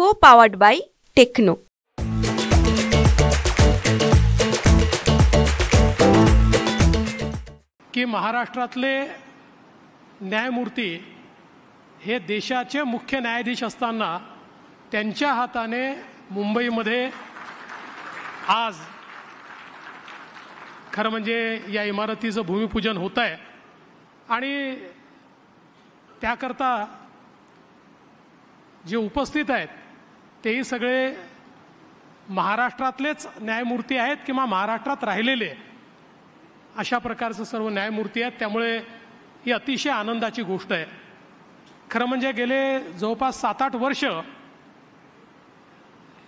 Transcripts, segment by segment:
co-powered by Techno. की महाराष्ट्रातले न्यायमूर्ती हे देशाचे मुख्य न्यायाधीश असताना त्यांच्या हाताने मुंबईमध्ये आज खरं म्हणजे या इमारतीचं भूमिपूजन होत आहे आणि त्याकरता जे उपस्थित आहेत तेही सगळे महाराष्ट्रातलेच न्यायमूर्ती आहेत किंवा महाराष्ट्रात राहिलेले अशा प्रकारचं सर्व न्यायमूर्ती आहेत. त्यामुळे ही अतिशय आनंदाची गोष्ट आहे. खरं म्हणजे गेले जवळपास 7-8 वर्ष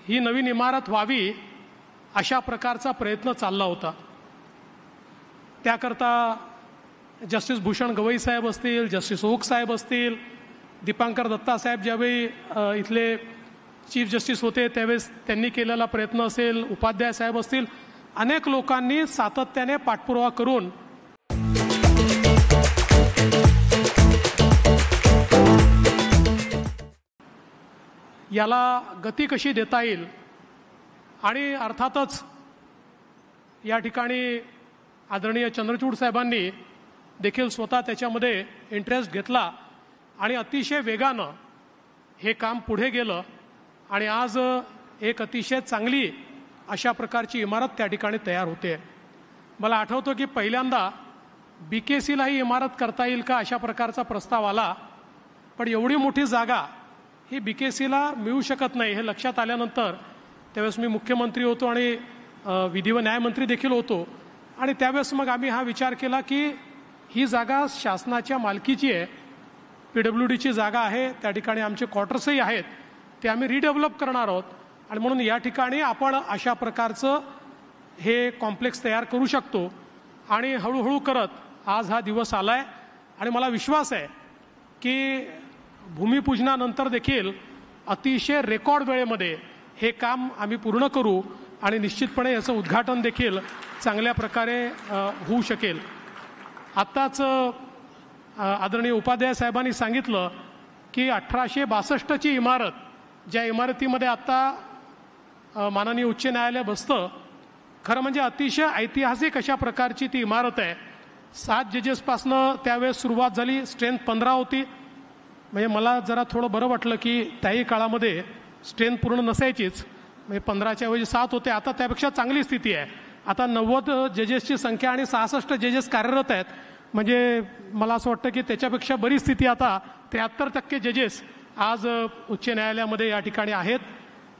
ही नवीन इमारत व्हावी अशा प्रकारचा प्रयत्न चालला होता. त्याकरता जस्टिस भूषण गवई साहेब असतील, जस्टिस ओक साहेब असतील, दीपांकर दत्ता साहेब ज्यावेळी इथले चीफ जस्टिस होते त्यावेळेस त्यांनी केलेला प्रयत्न असेल, उपाध्याय साहेब असतील, अनेक लोकांनी सातत्याने पाठपुरावा करून याला गती कशी देता येईल आणि अर्थातच या ठिकाणी आदरणीय चंद्रचूड साहेबांनी देखील स्वतः त्याच्यामध्ये इंटरेस्ट घेतला आणि अतिशय वेगानं हे काम पुढे गेलं आणि आज एक अतिशय चांगली अशा प्रकारची इमारत त्या ठिकाणी तयार होते. मला आठवतं की पहिल्यांदा BKCला ही इमारत करता येईल का अशा प्रकारचा प्रस्ताव आला, पण एवढी मोठी जागा ही BKCला मिळू शकत नाही हे लक्षात आल्यानंतर त्यावेळेस मी मुख्यमंत्री होतो आणि विधी व न्यायमंत्री देखील होतो आणि त्यावेळेस मग आम्ही हा विचार केला की ही जागा शासनाच्या मालकीची आहे, PWDची जागा आहे, त्या ठिकाणी आमचे क्वार्टर्सही आहेत, ते आम्ही रिडेव्हलप करणार आहोत आणि म्हणून या ठिकाणी आपण अशा प्रकारचं हे कॉम्प्लेक्स तयार करू शकतो आणि हळूहळू करत आज हा दिवस आला आहे आणि मला विश्वास आहे की भूमिपूजनानंतर देखील अतिशय रेकॉर्ड वेळेमध्ये हे काम आम्ही पूर्ण करू आणि निश्चितपणे याचं उद्घाटन देखील चांगल्या प्रकारे होऊ शकेल. आत्ताच आदरणीय उपाध्याय साहेबांनी सांगितलं की 1862ची इमारत, ज्या इमारतीमध्ये आत्ता माननीय उच्च न्यायालय बसतं, खरं म्हणजे अतिशय ऐतिहासिक अशा प्रकारची ती इमारत आहे. 7 जजेसपासनं त्यावेळेस सुरुवात झाली, स्ट्रेंथ 15 होती. म्हणजे मला जरा थोडं बरं वाटलं की त्याही काळामध्ये स्ट्रेंथ पूर्ण नसायचीच, म्हणजे 15च्या ऐवजी 7 होते. आता त्यापेक्षा चांगली स्थिती आहे. आता 90 जजेसची संख्या आणि 66 जजेस कार्यरत आहेत. म्हणजे मला असं वाटतं की त्याच्यापेक्षा बरी स्थिती आता 73% जजेस आज उच्च न्यायालयामध्ये या ठिकाणी आहेत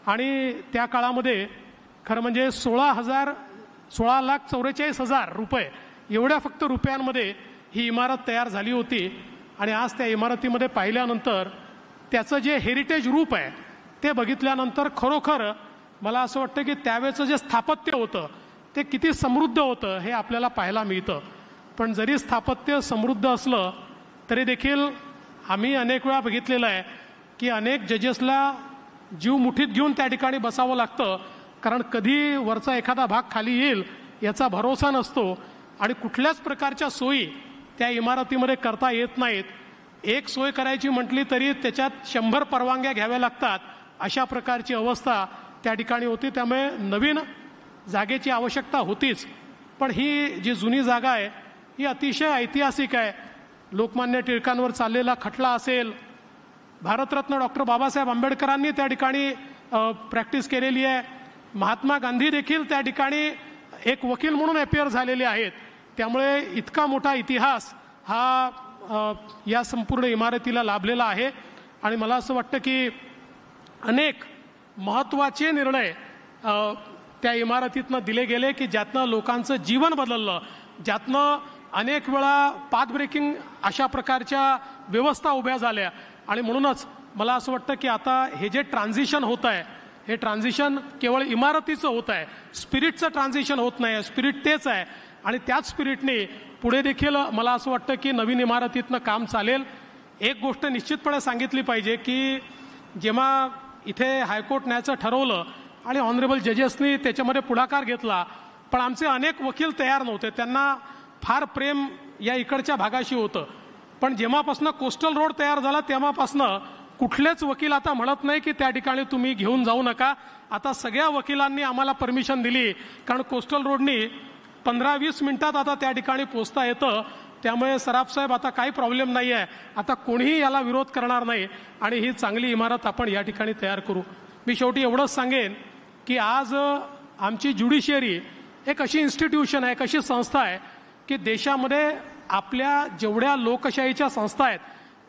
आणि त्या काळामध्ये खरं म्हणजे 16,44,000 रुपये एवढ्या फक्त रुपयांमध्ये ही इमारत तयार झाली होती आणि आज त्या इमारतीमध्ये पाहिल्यानंतर त्याचं जे हेरिटेज रूप आहे ते बघितल्यानंतर खरोखर मला असं वाटतं की त्यावेळेचं जे स्थापत्य होतं ते किती समृद्ध होतं हे आपल्याला पाहायला मिळतं. पण जरी स्थापत्य समृद्ध असलं तरी देखील आम्ही अनेक वेळा बघितलेलं आहे की अनेक जजेसला जीव मुठीत घेऊन त्या ठिकाणी बसावं लागतं, कारण कधी वरचा एखादा भाग खाली येईल याचा भरोसा नसतो आणि कुठल्याच प्रकारच्या सोयी त्या इमारतीमध्ये करता येत नाहीत. एक सोय करायची म्हटली तरी त्याच्यात 100 परवानग्या घ्याव्या लागतात, अशा प्रकारची अवस्था त्या ठिकाणी होती. त्यामुळे नवीन जागेची आवश्यकता होतीच. पण ही जी जुनी जागा आहे ही अतिशय ऐतिहासिक आहे. लोकमान्य टिळकांवर चाललेला खटला असेल, भारतरत्न डॉक्टर बाबासाहेब आंबेडकरांनी त्या ठिकाणी प्रॅक्टिस केलेली आहे, महात्मा गांधी देखील त्या ठिकाणी एक वकील म्हणून अपिअर झालेले आहेत. त्यामुळे इतका मोठा इतिहास हा या संपूर्ण इमारतीला लाभलेला आहे आणि मला असं वाटतं की अनेक महत्त्वाचे निर्णय त्या इमारतीतनं दिले गेले की ज्यातनं लोकांचं जीवन बदललं, ज्यातनं अनेक वेळा पाथ ब्रेकिंग अशा प्रकारच्या व्यवस्था उभ्या झाल्या आणि म्हणूनच मला असं वाटतं की आता हे जे ट्रान्झिशन होत आहे हे ट्रान्झिशन केवळ इमारतीचं होत आहे, स्पिरिटचं ट्रान्झिशन होत नाही. स्पिरिट तेच आहे आणि त्याच स्पिरिटने पुढे देखील मला असं वाटतं की नवीन इमारतीतनं काम चालेल. एक गोष्ट निश्चितपणे सांगितली पाहिजे की जेव्हा इथे हायकोर्ट न्यायचं ठरवलं आणि ऑनरेबल जजेसनी त्याच्यामध्ये पुढाकार घेतला, पण आमचे अनेक वकील तयार नव्हते, त्यांना फार प्रेम या इकडच्या भागाशी होतं. पण जेव्हापासनं कोस्टल रोड तयार झाला तेव्हापासनं कुठलेच वकील आता म्हणत नाही की त्या ठिकाणी तुम्ही घेऊन जाऊ नका. आता सगळ्या वकिलांनी आम्हाला परमिशन दिली, कारण कोस्टल रोडनी 15-20 मिनिटात आता त्या ठिकाणी पोहोचता येतं. त्यामुळे सराफ साहेब आता काही प्रॉब्लेम नाही आहे. आता कोणीही याला विरोध करणार नाही आणि ही चांगली इमारत आपण या ठिकाणी तयार करू. मी शेवटी एवढंच सांगेन की आज आमची ज्युडिशियरी एक अशी इन्स्टिट्यूशन आहे, एक अशी संस्था आहे की देशामध्ये आपल्या जेवढ्या लोकशाहीच्या संस्था आहेत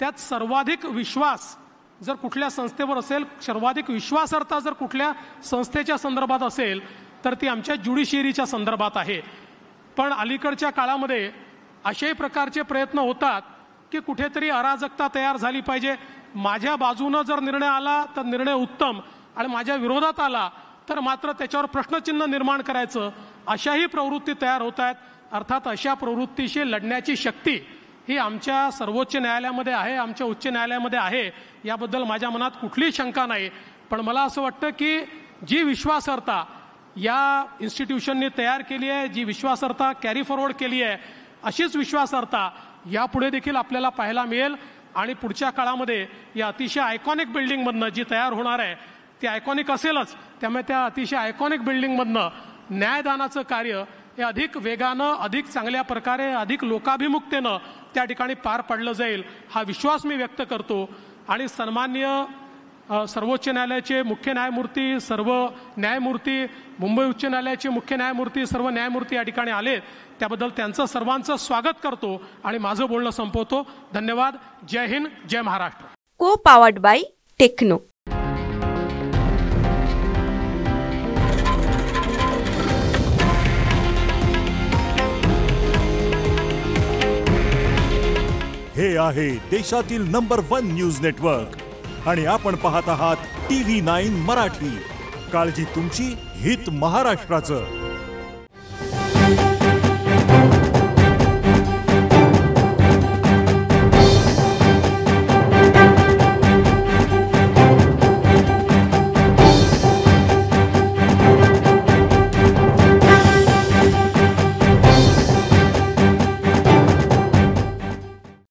त्यात सर्वाधिक विश्वास जर कुठल्या संस्थेवर असेल, सर्वाधिक विश्वासार्हता जर कुठल्या संस्थेच्या संदर्भात असेल तर ती आमच्या ज्युडिशियरीच्या संदर्भात आहे. पण अलीकडच्या काळामध्ये अशाही प्रकारचे प्रयत्न होतात की कुठेतरी अराजकता तयार झाली पाहिजे. माझ्या बाजूनं जर निर्णय आला तर निर्णय उत्तम, आणि माझ्या विरोधात आला तर मात्र त्याच्यावर प्रश्नचिन्ह निर्माण करायचं, अशाही प्रवृत्ती तयार होत आहेत. अर्थात अशा प्रवृत्तीशी लढण्याची शक्ती ही आमच्या सर्वोच्च न्यायालयामध्ये आहे, आमच्या उच्च न्यायालयामध्ये आहे, याबद्दल माझ्या मनात कुठलीही शंका नाही. पण मला असं वाटतं की जी विश्वासार्हता या इन्स्टिट्यूशनने तयार केली आहे, जी विश्वासार्हता कॅरी फॉरवर्ड केली आहे, अशीच विश्वासार्हता यापुढे देखील आपल्याला पाहायला मिळेल. आणि पुढच्या काळामध्ये या अतिशय आयकॉनिक बिल्डिंगमधनं जी तयार होणार आहे ती आयकॉनिक असेलच. त्यामुळे त्या अतिशय आयकॉनिक बिल्डिंगमधनं न्यायदानाचं कार्य हे अधिक वेगानं, अधिक चांगल्या प्रकारे, अधिक लोकाभिमुखतेनं त्या ठिकाणी पार पडलं जाईल, हा विश्वास मी व्यक्त करतो. आणि सन्माननीय सर्वोच्च न्यायालयाचे मुख्य न्यायमूर्ती, सर्व न्यायमूर्ती, मुंबई उच्च न्यायालयाचे मुख्य न्यायमूर्ती, सर्व न्यायमूर्ती या ठिकाणी आले, त्याबद्दल त्यांचं सर्वांचं स्वागत करतो आणि माझं बोलणं संपवतो. धन्यवाद. जय हिंद, जय महाराष्ट्र. को पावर्ड बाय टेक्नो. हे आहे देशातील नंबर 1 न्यूज नेटवर्क आणि आपण पाहत आहात TV9 मराठी. काळजी तुमची, हित महाराष्ट्राचं.